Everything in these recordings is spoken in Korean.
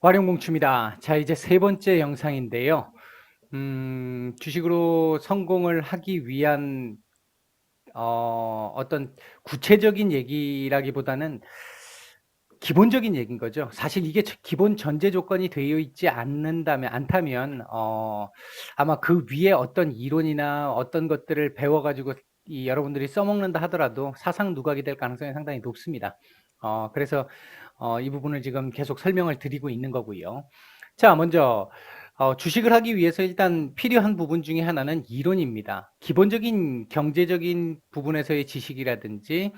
활용공추입니다. 자, 이제 세 번째 영상인데요. 주식으로 성공을 하기 위한 어떤 구체적인 얘기라기보다는 기본적인 얘기인 거죠. 사실 이게 기본 전제 조건이 되어 있지 않다면 아마 그 위에 어떤 이론이나 어떤 것들을 배워가지고 여러분들이 써먹는다 하더라도 사상 누각이 될 가능성이 상당히 높습니다. 그래서 이 부분을 지금 계속 설명을 드리고 있는 거고요. 자, 먼저 주식을 하기 위해서 일단 필요한 부분 중에 하나는 이론입니다. 기본적인 경제적인 부분에서의 지식이라든지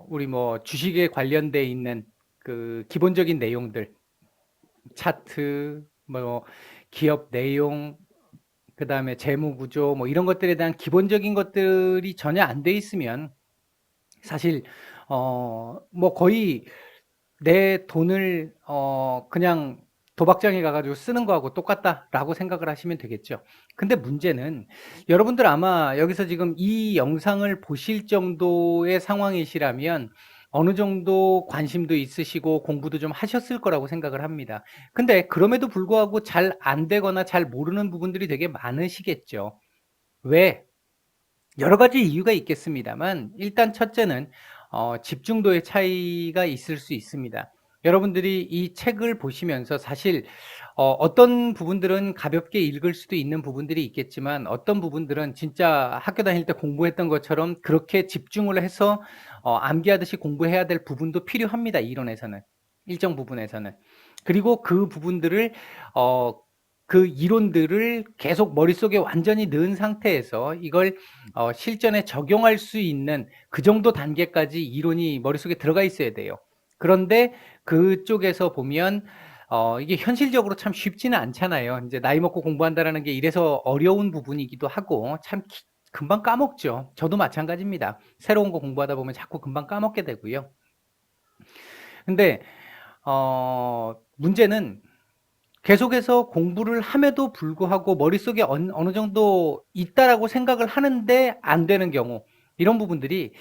우리 뭐 주식에 관련돼 있는 그 기본적인 내용들, 차트, 뭐 기업 내용, 그 다음에 재무 구조, 뭐 이런 것들에 대한 기본적인 것들이 전혀 안 돼 있으면 사실 뭐 거의 내 돈을 그냥 도박장에 가가지고 쓰는 거하고 똑같다라고 생각을 하시면 되겠죠. 근데 문제는 여러분들 아마 여기서 지금 이 영상을 보실 정도의 상황이시라면 어느 정도 관심도 있으시고 공부도 좀 하셨을 거라고 생각을 합니다. 근데 그럼에도 불구하고 잘 안 되거나 잘 모르는 부분들이 되게 많으시겠죠. 왜? 여러 가지 이유가 있겠습니다만 일단 첫째는 집중도의 차이가 있을 수 있습니다. 여러분들이 이 책을 보시면서 사실 어떤 부분들은 가볍게 읽을 수도 있는 부분들이 있겠지만 어떤 부분들은 진짜 학교 다닐 때 공부했던 것처럼 그렇게 집중을 해서 암기하듯이 공부해야 될 부분도 필요합니다. 이론에서는. 일정 부분에서는. 그리고 그 부분들을 어, 그 이론들을 계속 머릿속에 완전히 넣은 상태에서 이걸 실전에 적용할 수 있는 그 정도 단계까지 이론이 머릿속에 들어가 있어야 돼요. 그런데 그쪽에서 보면 이게 현실적으로 참 쉽지는 않잖아요. 이제 나이 먹고 공부한다라는 게 이래서 어려운 부분이기도 하고 참 금방 까먹죠. 저도 마찬가지입니다. 새로운 거 공부하다 보면 자꾸 금방 까먹게 되고요. 근데 문제는 계속해서 공부를 함에도 불구하고 머릿속에 어느 정도 있다라고 생각을 하는데 안 되는 경우, 이런 부분들이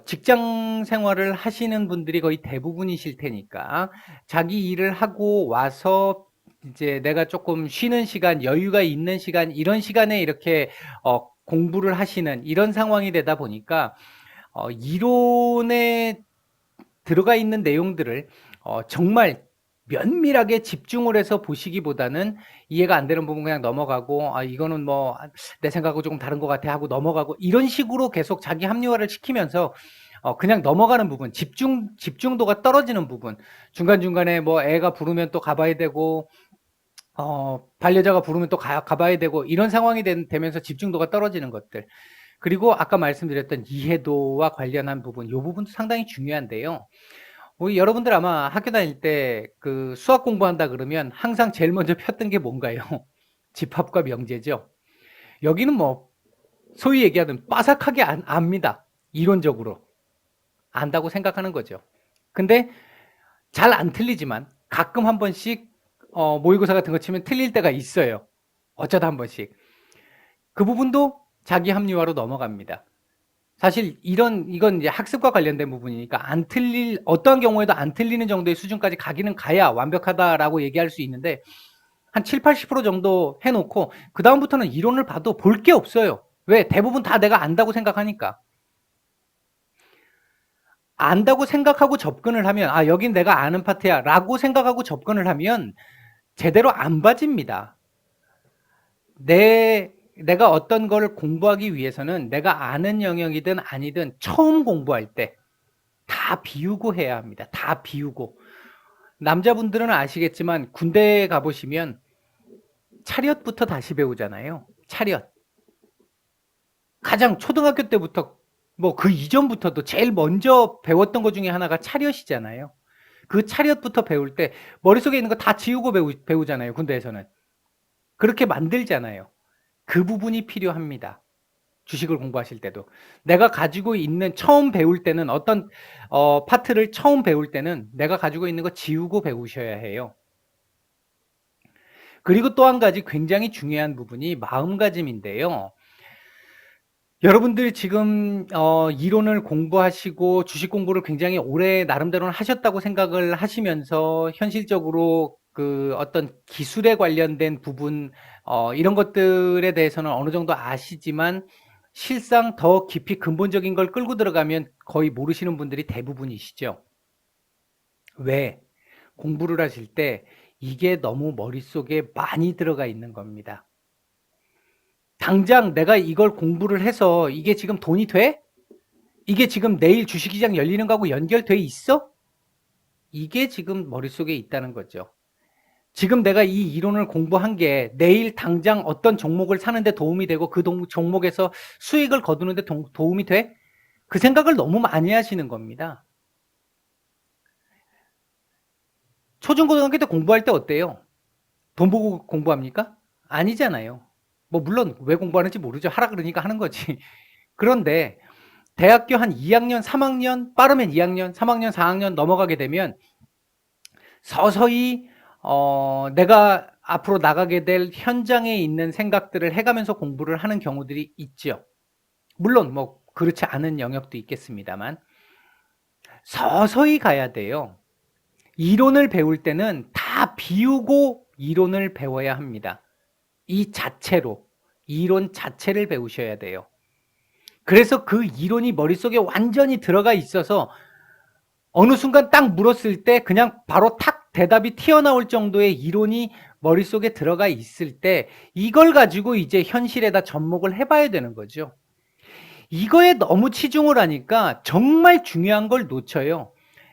직장 생활을 하시는 분들이 거의 대부분이실 테니까 자기 일을 하고 와서 이제 내가 조금 쉬는 시간, 여유가 있는 시간, 이런 시간에 이렇게 공부를 하시는 이런 상황이 되다 보니까 이론에 들어가 있는 내용들을 정말 면밀하게 집중을 해서 보시기보다는 이해가 안 되는 부분 그냥 넘어가고 이거는 뭐 내 생각하고 조금 다른 것 같아 하고 넘어가고 이런 식으로 계속 자기 합리화를 시키면서 그냥 넘어가는 부분, 집중도가 떨어지는 부분, 중간중간에 뭐 애가 부르면 또 가봐야 되고 반려자가 부르면 또 가봐야 되고 이런 상황이 되면서 집중도가 떨어지는 것들, 그리고 아까 말씀드렸던 이해도와 관련한 부분, 이 부분도 상당히 중요한데요. 우리 여러분들 아마 학교 다닐 때 그 수학 공부한다 그러면 항상 제일 먼저 폈던 게 뭔가요? 집합과 명제죠. 여기는 뭐 소위 얘기하는 빠삭하게 압니다. 이론적으로 안다고 생각하는 거죠. 근데 잘 안 틀리지만 가끔 한 번씩 모의고사 같은 거 치면 틀릴 때가 있어요. 어쩌다 한 번씩. 그 부분도 자기 합리화로 넘어갑니다. 사실 이건 이제 학습과 관련된 부분이니까 어떠한 경우에도 안 틀리는 정도의 수준까지 가기는 가야 완벽하다라고 얘기할 수 있는데 한 7, 80% 정도 해놓고 그 다음부터는 이론을 봐도 볼 게 없어요. 왜? 대부분 다 내가 안다고 생각하니까. 안다고 생각하고 접근을 하면 여긴 내가 아는 파트야 라고 생각하고 접근을 하면 제대로 안 봐집니다. 내가 어떤 걸 공부하기 위해서는 내가 아는 영역이든 아니든 처음 공부할 때 다 비우고 해야 합니다. 다 비우고. 남자분들은 아시겠지만 군대에 가보시면 차렷부터 다시 배우잖아요. 차렷. 가장 초등학교 때부터 뭐 그 이전부터도 제일 먼저 배웠던 것 중에 하나가 차렷이잖아요. 그 차렷부터 배울 때 머릿속에 있는 거 다 지우고 배우잖아요. 군대에서는. 그렇게 만들잖아요. 그 부분이 필요합니다. 주식을 공부하실 때도. 내가 가지고 있는, 처음 배울 때는 어떤 파트를 처음 배울 때는 내가 가지고 있는 거 지우고 배우셔야 해요. 그리고 또 한 가지 굉장히 중요한 부분이 마음가짐인데요. 여러분들 지금 이론을 공부하시고 주식 공부를 굉장히 오래 나름대로는 하셨다고 생각을 하시면서 현실적으로 그 어떤 기술에 관련된 부분 이런 것들에 대해서는 어느 정도 아시지만 실상 더 깊이 근본적인 걸 끌고 들어가면 거의 모르시는 분들이 대부분이시죠. 왜? 공부를 하실 때 이게 너무 머릿속에 많이 들어가 있는 겁니다. 당장 내가 이걸 공부를 해서 이게 지금 돈이 돼? 이게 지금 내일 주식시장 열리는 거하고 연결돼 있어? 이게 지금 머릿속에 있다는 거죠. 지금 내가 이 이론을 공부한 게 내일 당장 어떤 종목을 사는데 도움이 되고 그 종목에서 수익을 거두는데 도움이 돼? 그 생각을 너무 많이 하시는 겁니다. 초중고등학교 때 공부할 때 어때요? 돈 보고 공부합니까? 아니잖아요. 뭐 물론 왜 공부하는지 모르죠. 하라 그러니까 하는 거지. 그런데 대학교 한 2학년, 3학년, 빠르면 2학년, 3학년, 4학년 넘어가게 되면 서서히 내가 앞으로 나가게 될 현장에 있는 생각들을 해가면서 공부를 하는 경우들이 있죠. 물론 뭐 그렇지 않은 영역도 있겠습니다만 서서히 가야 돼요. 이론을 배울 때는 다 비우고 이론을 배워야 합니다. 이 자체로 이론 자체를 배우셔야 돼요. 그래서 그 이론이 머릿속에 완전히 들어가 있어서 어느 순간 딱 물었을 때 그냥 바로 탁 대답이 튀어나올 정도의 이론이 머릿속에 들어가 있을 때 이걸 가지고 이제 현실에다 접목을 해봐야 되는 거죠. 이거에 너무 치중을 하니까 정말 중요한 걸 놓쳐요.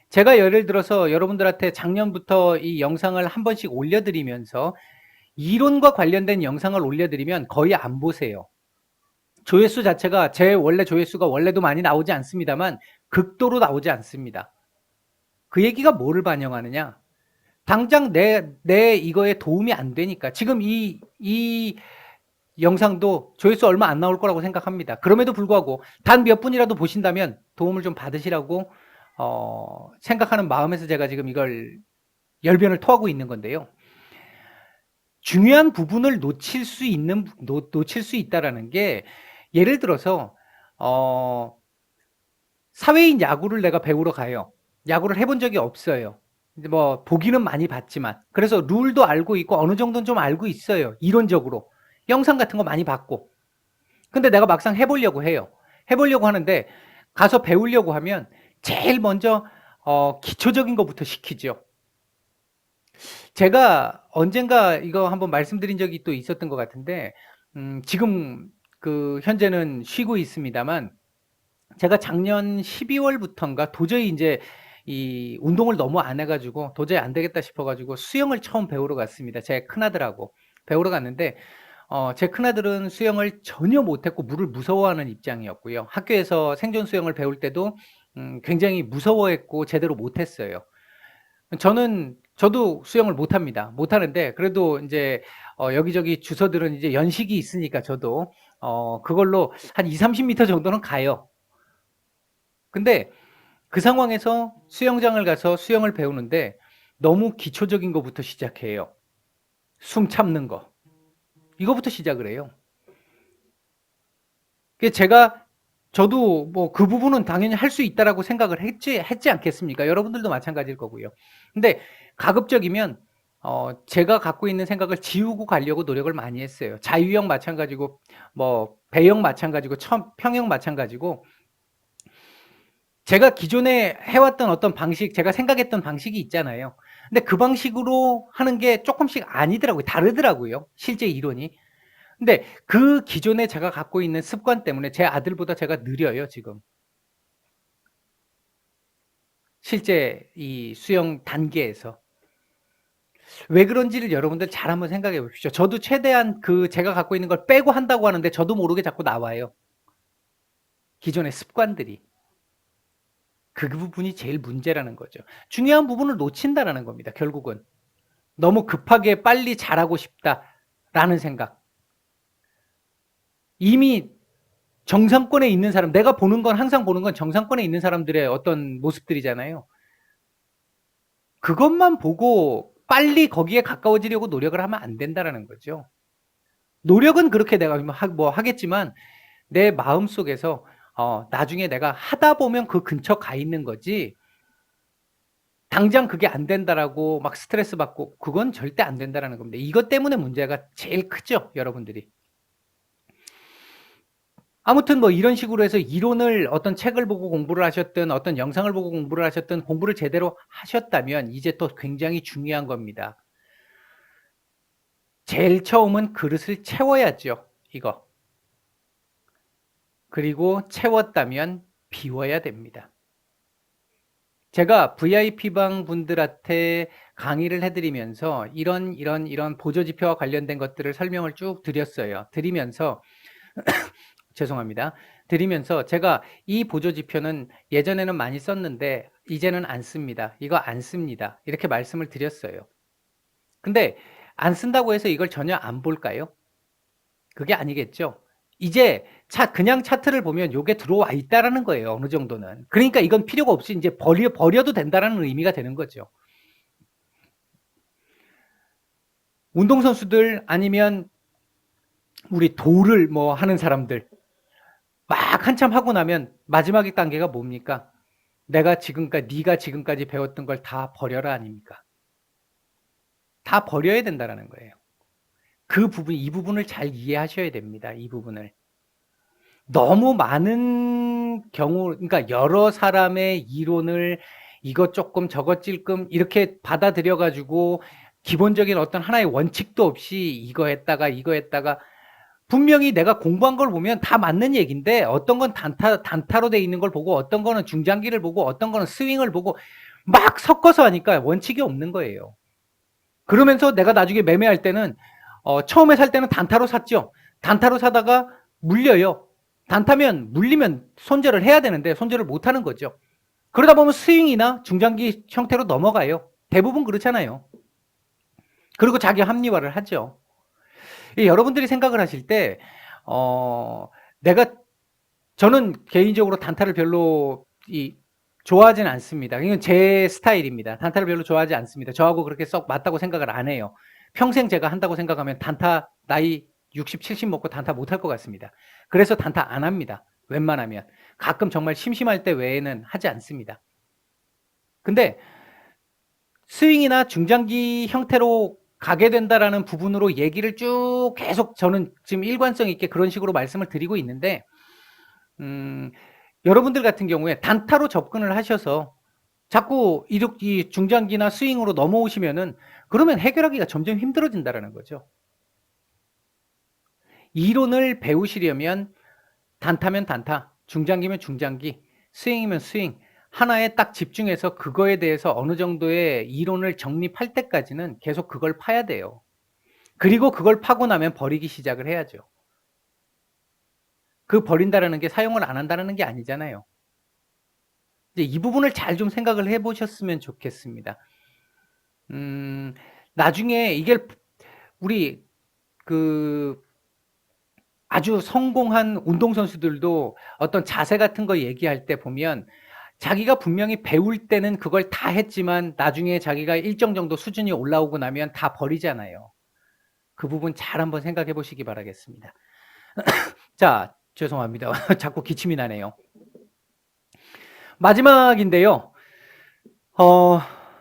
제가 예를 들어서 여러분들한테 작년부터 이 영상을 한 번씩 올려드리면서 이론과 관련된 영상을 올려드리면 거의 안 보세요. 조회수 자체가 제 원래 조회수가 원래도 많이 나오지 않습니다만 극도로 나오지 않습니다. 그 얘기가 뭐를 반영하느냐? 당장 내 이거에 도움이 안 되니까. 지금 이 영상도 조회수 얼마 안 나올 거라고 생각합니다. 그럼에도 불구하고 단 몇 분이라도 보신다면 도움을 좀 받으시라고 생각하는 마음에서 제가 지금 이걸 열변을 토하고 있는 건데요. 중요한 부분을 놓칠 수 있다라는 게 예를 들어서 사회인 야구를 내가 배우러 가요. 야구를 해본 적이 없어요. 이제 뭐 보기는 많이 봤지만 그래서 룰도 알고 있고 어느 정도는 좀 알고 있어요. 이론적으로 영상 같은 거 많이 봤고 근데 내가 막상 해보려고 해요. 해보려고 하는데 가서 배우려고 하면 제일 먼저 기초적인 것부터 시키죠. 제가 언젠가 이거 한번 말씀드린 적이 또 있었던 것 같은데 지금 그 현재는 쉬고 있습니다만 제가 작년 12월부터인가 도저히 이제 이 운동을 너무 안 해가지고 도저히 안 되겠다 싶어가지고 수영을 처음 배우러 갔습니다. 제 큰아들하고 배우러 갔는데 제 큰아들은 수영을 전혀 못했고 물을 무서워하는 입장이었고요. 학교에서 생존 수영을 배울 때도 굉장히 무서워했고 제대로 못했어요. 저도 수영을 못합니다. 못하는데 그래도 이제 여기저기 주서들은 이제 연식이 있으니까 저도 그걸로 한 2, 30m 정도는 가요. 근데 그 상황에서 수영장을 가서 수영을 배우는데 너무 기초적인 것부터 시작해요. 숨 참는 거. 이거부터 시작을 해요. 저도 뭐 그 부분은 당연히 할 수 있다라고 생각을 했지 않겠습니까? 여러분들도 마찬가지일 거고요. 근데 가급적이면 제가 갖고 있는 생각을 지우고 가려고 노력을 많이 했어요. 자유형 마찬가지고 뭐 배영 마찬가지고 평형 마찬가지고 제가 기존에 해왔던 어떤 방식, 제가 생각했던 방식이 있잖아요. 근데 그 방식으로 하는 게 조금씩 아니더라고요. 다르더라고요. 실제 이론이. 근데 그 기존에 제가 갖고 있는 습관 때문에 제 아들보다 제가 느려요, 지금. 실제 이 수영 단계에서. 왜 그런지를 여러분들 잘 한번 생각해 보십시오. 저도 최대한 그 제가 갖고 있는 걸 빼고 한다고 하는데 저도 모르게 자꾸 나와요. 기존의 습관들이. 그 부분이 제일 문제라는 거죠. 중요한 부분을 놓친다라는 겁니다. 결국은. 너무 급하게 빨리 잘하고 싶다라는 생각. 이미 정상권에 있는 사람, 내가 보는 건 항상 보는 건 정상권에 있는 사람들의 어떤 모습들이잖아요. 그것만 보고 빨리 거기에 가까워지려고 노력을 하면 안 된다라는 거죠. 노력은 그렇게 내가 뭐 하겠지만 내 마음속에서 나중에 내가 하다 보면 그 근처 가 있는 거지 당장 그게 안 된다라고 막 스트레스 받고 그건 절대 안 된다라는 겁니다. 이것 때문에 문제가 제일 크죠, 여러분들이. 아무튼 뭐 이런 식으로 해서 이론을 어떤 책을 보고 공부를 하셨든 어떤 영상을 보고 공부를 하셨든 공부를 제대로 하셨다면 이제 또 굉장히 중요한 겁니다. 제일 처음은 그릇을 채워야죠, 이거. 그리고 채웠다면 비워야 됩니다. 제가 VIP방 분들한테 강의를 해드리면서 이런 보조지표와 관련된 것들을 설명을 쭉 드렸어요. 드리면서 죄송합니다. 드리면서 제가 이 보조지표는 예전에는 많이 썼는데 이제는 안 씁니다. 이거 안 씁니다. 이렇게 말씀을 드렸어요. 근데 안 쓴다고 해서 이걸 전혀 안 볼까요? 그게 아니겠죠. 이제 그냥 차트를 보면 요게 들어와 있다라는 거예요. 어느 정도는. 그러니까 이건 필요가 없이 이제 버려도 된다라는 의미가 되는 거죠. 운동선수들 아니면 우리 도를 뭐 하는 사람들 막 한참 하고 나면 마지막 단계가 뭡니까? 네가 지금까지 배웠던 걸 다 버려라 아닙니까? 다 버려야 된다라는 거예요. 이 부분을 잘 이해하셔야 됩니다. 이 부분을. 너무 많은 경우, 그러니까 여러 사람의 이론을 이것 조금 저것 찔끔 이렇게 받아들여가지고 기본적인 어떤 하나의 원칙도 없이 이거 했다가 분명히 내가 공부한 걸 보면 다 맞는 얘기인데 어떤 건 단타로 돼 있는 걸 보고 어떤 거는 중장기를 보고 어떤 거는 스윙을 보고 막 섞어서 하니까 원칙이 없는 거예요. 그러면서 내가 나중에 매매할 때는 처음에 살 때는 단타로 샀죠. 단타로 사다가 물려요. 단타면 물리면 손절을 해야 되는데 손절을 못 하는 거죠. 그러다 보면 스윙이나 중장기 형태로 넘어가요. 대부분 그렇잖아요. 그리고 자기 합리화를 하죠. 여러분들이 생각을 하실 때 내가 저는 개인적으로 단타를 별로 좋아하진 않습니다. 이건 제 스타일입니다. 단타를 별로 좋아하지 않습니다. 저하고 그렇게 썩 맞다고 생각을 안 해요. 평생 제가 한다고 생각하면 단타 나이 60, 70 먹고 단타 못할 것 같습니다. 그래서 단타 안 합니다. 웬만하면. 가끔 정말 심심할 때 외에는 하지 않습니다. 근데 스윙이나 중장기 형태로 가게 된다라는 부분으로 얘기를 쭉 계속 저는 지금 일관성 있게 그런 식으로 말씀을 드리고 있는데 여러분들 같은 경우에 단타로 접근을 하셔서 자꾸 이 중장기나 스윙으로 넘어오시면은 그러면 해결하기가 점점 힘들어진다라는 거죠. 이론을 배우시려면 단타면 단타, 중장기면 중장기, 스윙이면 스윙 하나에 딱 집중해서 그거에 대해서 어느 정도의 이론을 정립할 때까지는 계속 그걸 파야 돼요. 그리고 그걸 파고 나면 버리기 시작을 해야죠. 그 버린다라는 게 사용을 안 한다는 게 아니잖아요. 이제 이 부분을 잘 좀 생각을 해보셨으면 좋겠습니다. 나중에 이게 우리 아주 성공한 운동선수들도 어떤 자세 같은 거 얘기할 때 보면 자기가 분명히 배울 때는 그걸 다 했지만 나중에 자기가 일정 정도 수준이 올라오고 나면 다 버리잖아요. 그 부분 잘 한번 생각해 보시기 바라겠습니다. 자, 죄송합니다. 자꾸 기침이 나네요. 마지막인데요.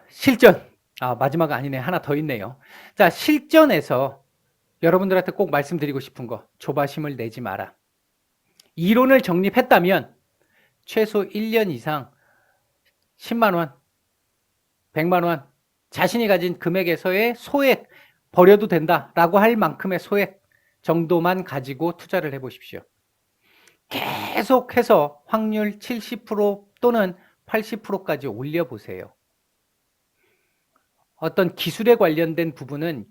실전. 마지막 아니네. 하나 더 있네요. 자, 실전에서 여러분들한테 꼭 말씀드리고 싶은 거. 조바심을 내지 마라. 이론을 정립했다면 최소 1년 이상 10만 원, 100만 원 자신이 가진 금액에서의 소액 버려도 된다라고 할 만큼의 소액 정도만 가지고 투자를 해보십시오. 계속해서 확률 70% 또는 80%까지 올려보세요. 어떤 기술에 관련된 부분은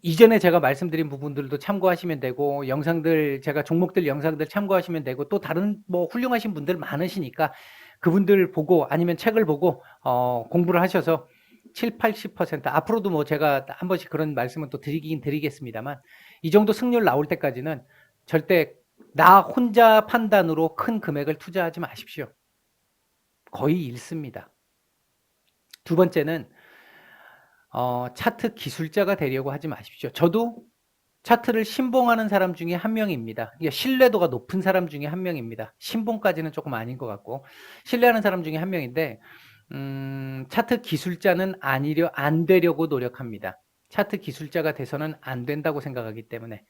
이전에 제가 말씀드린 부분들도 참고하시면 되고 제가 종목들 영상들 참고하시면 되고 또 다른 뭐 훌륭하신 분들 많으시니까 그분들 보고 아니면 책을 보고 공부를 하셔서 7, 80% 앞으로도 뭐 제가 한 번씩 그런 말씀은 또 드리겠습니다만 이 정도 승률 나올 때까지는 절대 나 혼자 판단으로 큰 금액을 투자하지 마십시오. 거의 잃습니다. 두 번째는 차트 기술자가 되려고 하지 마십시오. 저도 차트를 신봉하는 사람 중에 한 명입니다. 이게 신뢰도가 높은 사람 중에 한 명입니다. 신봉까지는 조금 아닌 것 같고 신뢰하는 사람 중에 한 명인데 차트 기술자는 안 되려고 노력합니다. 차트 기술자가 돼서는 안 된다고 생각하기 때문에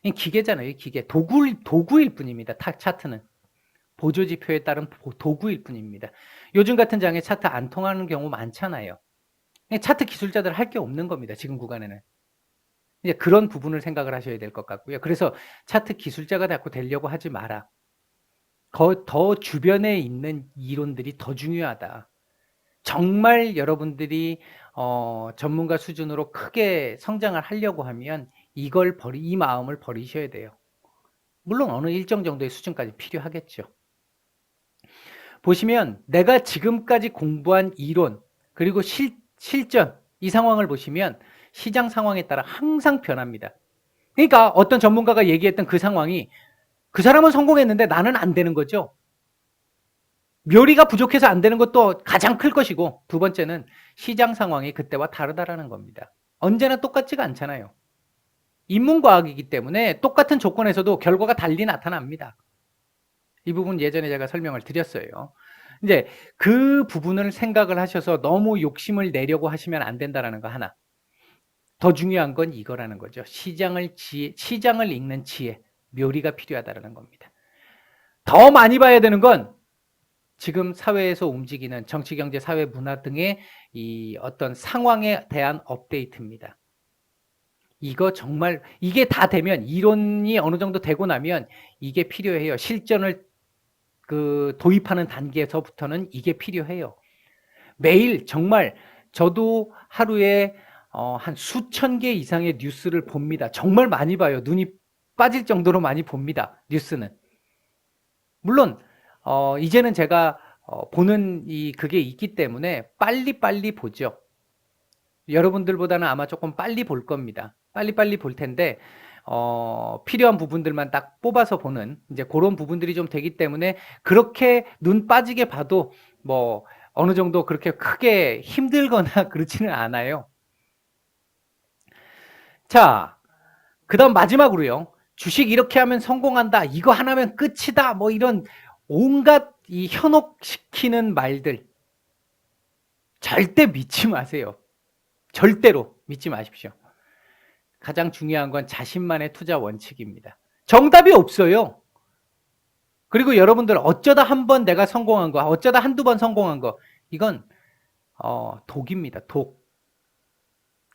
이 기계잖아요. 기계 도구일 뿐입니다. 차트는 보조지표에 따른 도구일 뿐입니다. 요즘 같은 장에 차트 안 통하는 경우 많잖아요. 차트 기술자들 할 게 없는 겁니다. 지금 구간에는. 이제 그런 부분을 생각을 하셔야 될 것 같고요. 그래서 차트 기술자가 자꾸 되려고 하지 마라. 더 주변에 있는 이론들이 더 중요하다. 정말 여러분들이 전문가 수준으로 크게 성장을 하려고 하면 이 마음을 버리셔야 돼요. 물론 어느 일정 정도의 수준까지 필요하겠죠. 보시면 내가 지금까지 공부한 이론 그리고 실전 이 상황을 보시면 시장 상황에 따라 항상 변합니다. 그러니까 어떤 전문가가 얘기했던 그 상황이 그 사람은 성공했는데 나는 안 되는 거죠. 묘리가 부족해서 안 되는 것도 가장 클 것이고 두 번째는 시장 상황이 그때와 다르다라는 겁니다. 언제나 똑같지가 않잖아요. 인문과학이기 때문에 똑같은 조건에서도 결과가 달리 나타납니다. 이 부분 예전에 제가 설명을 드렸어요. 이제 그 부분을 생각을 하셔서 너무 욕심을 내려고 하시면 안 된다라는 거 하나. 더 중요한 건 이거라는 거죠. 시장을 읽는 지혜, 묘리가 필요하다라는 겁니다. 더 많이 봐야 되는 건 지금 사회에서 움직이는 정치, 경제, 사회, 문화 등의 이 어떤 상황에 대한 업데이트입니다. 이거 정말 이게 다 되면 이론이 어느 정도 되고 나면 이게 필요해요. 실전을 도입하는 단계에서부터는 이게 필요해요. 매일 정말 저도 하루에 한 수천 개 이상의 뉴스를 봅니다. 정말 많이 봐요. 눈이 빠질 정도로 많이 봅니다. 뉴스는. 물론 이제는 제가 보는 그게 있기 때문에 빨리빨리 보죠. 여러분들보다는 아마 조금 빨리 볼 겁니다. 빨리빨리 볼 텐데 필요한 부분들만 딱 뽑아서 보는 이제 그런 부분들이 좀 되기 때문에 그렇게 눈 빠지게 봐도 뭐 어느 정도 그렇게 크게 힘들거나 그렇지는 않아요. 자, 그다음 마지막으로요. 주식 이렇게 하면 성공한다. 이거 하나면 끝이다. 뭐 이런 온갖 이 현혹시키는 말들 절대 믿지 마세요. 절대로 믿지 마십시오. 가장 중요한 건 자신만의 투자 원칙입니다. 정답이 없어요. 그리고 여러분들 어쩌다 한 번 내가 성공한 거, 어쩌다 한두 번 성공한 거, 이건 독입니다. 독.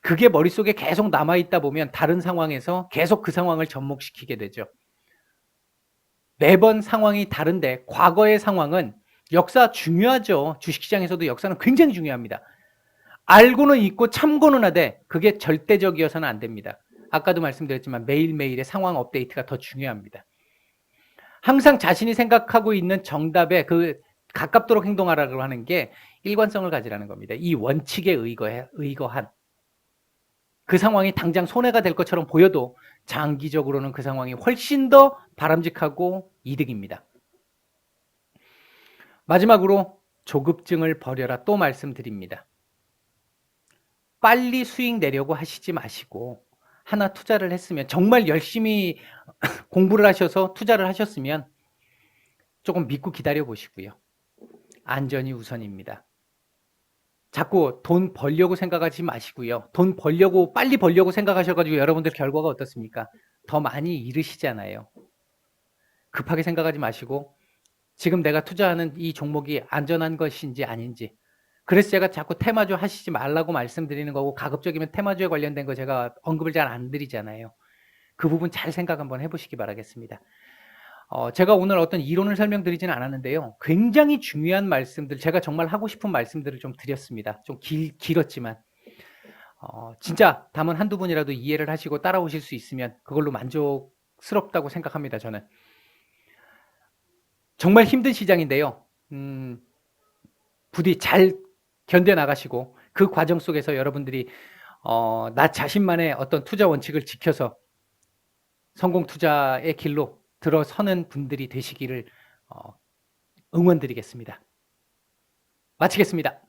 그게 머릿속에 계속 남아있다 보면 다른 상황에서 계속 그 상황을 접목시키게 되죠. 매번 상황이 다른데 과거의 상황은 역사 중요하죠. 주식시장에서도 역사는 굉장히 중요합니다. 알고는 있고 참고는 하되 그게 절대적이어서는 안 됩니다. 아까도 말씀드렸지만 매일매일의 상황 업데이트가 더 중요합니다. 항상 자신이 생각하고 있는 정답에 가깝도록 행동하라고 하는 게 일관성을 가지라는 겁니다. 이 원칙에 의거한 그 상황이 당장 손해가 될 것처럼 보여도 장기적으로는 그 상황이 훨씬 더 바람직하고 이득입니다. 마지막으로 조급증을 버려라 또 말씀드립니다. 빨리 수익 내려고 하시지 마시고 하나 투자를 했으면 정말 열심히 공부를 하셔서 투자를 하셨으면 조금 믿고 기다려 보시고요. 안전이 우선입니다. 자꾸 돈 벌려고 생각하지 마시고요. 빨리 벌려고 생각하셔가지고 여러분들 결과가 어떻습니까? 더 많이 잃으시잖아요. 급하게 생각하지 마시고 지금 내가 투자하는 이 종목이 안전한 것인지 아닌지 그래서 제가 자꾸 테마주 하시지 말라고 말씀드리는 거고 가급적이면 테마주에 관련된 거 제가 언급을 잘 안 드리잖아요. 그 부분 잘 생각 한번 해보시기 바라겠습니다. 제가 오늘 어떤 이론을 설명드리지는 않았는데요. 굉장히 중요한 말씀들, 제가 정말 하고 싶은 말씀들을 좀 드렸습니다. 좀 길었지만 진짜 담은 한두 분이라도 이해를 하시고 따라오실 수 있으면 그걸로 만족스럽다고 생각합니다. 저는. 정말 힘든 시장인데요. 부디 잘 견뎌나가시고 그 과정 속에서 여러분들이 나 자신만의 어떤 투자 원칙을 지켜서 성공 투자의 길로 들어서는 분들이 되시기를 응원드리겠습니다. 마치겠습니다.